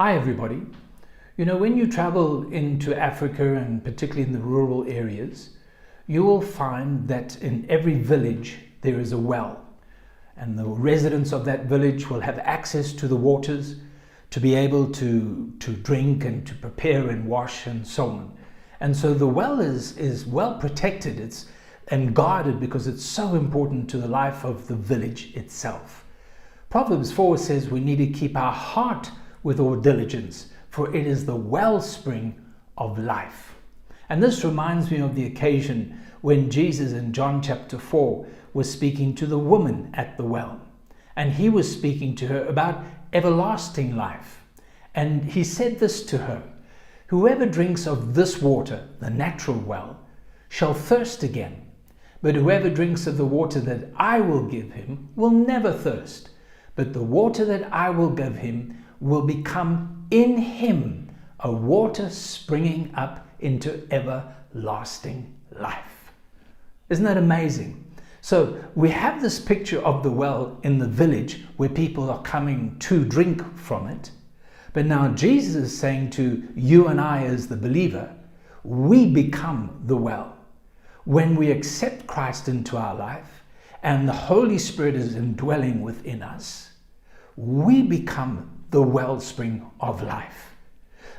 Hi everybody. You know, when you travel into Africa and particularly in the rural areas, you will find that in every village there is a well, and the residents of that village will have access to the waters to be able to drink and to prepare and wash and so on. And so the well is well protected and guarded because it's so important to the life of the village itself. Proverbs 4 says we need to keep our heart with all diligence, for it is the wellspring of life. And this reminds me of the occasion when Jesus in John chapter 4 was speaking to the woman at the well. And he was speaking to her about everlasting life. And he said this to her: "Whoever drinks of this water, the natural well, shall thirst again. But whoever drinks of the water that I will give him will never thirst. But the water that I will give him will become in him a water springing up into everlasting life." Isn't that amazing? So we have this picture of the well in the village where people are coming to drink from it. But now Jesus is saying to you and I as the believer, we become the well. When we accept Christ into our life and the Holy Spirit is indwelling within us, we become the wellspring of life.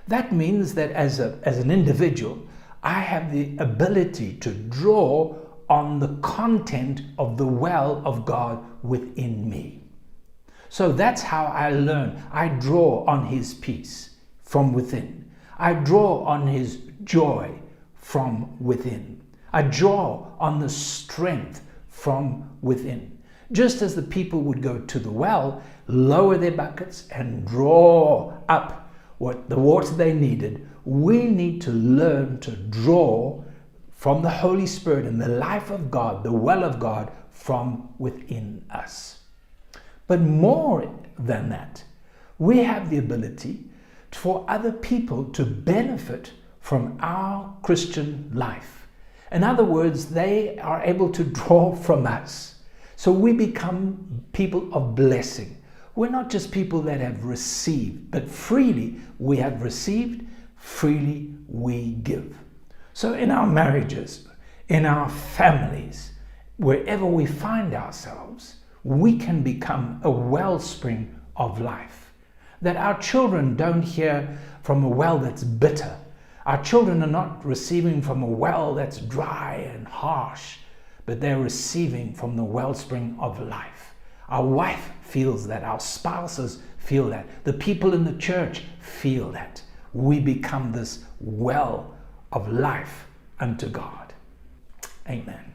That means that as an individual, I have the ability to draw on the content of the well of God within me. So that's how I learn. I draw on His peace from within. I draw on His joy from within. I draw on the strength from within. Just as the people would go to the well, lower their buckets and draw up the water they needed, we need to learn to draw from the Holy Spirit and the life of God, the well of God, from within us. But more than that, we have the ability for other people to benefit from our Christian life. In other words, they are able to draw from us. So we become people of blessing. We're not just people that have received, but freely we have received, freely we give. So in our marriages, in our families, wherever we find ourselves, we can become a wellspring of life. That our children don't hear from a well that's bitter. Our children are not receiving from a well that's dry and harsh, but they're receiving from the wellspring of life. Our wife feels that. Our spouses feel that. The people in the church feel that. We become this well of life unto God. Amen.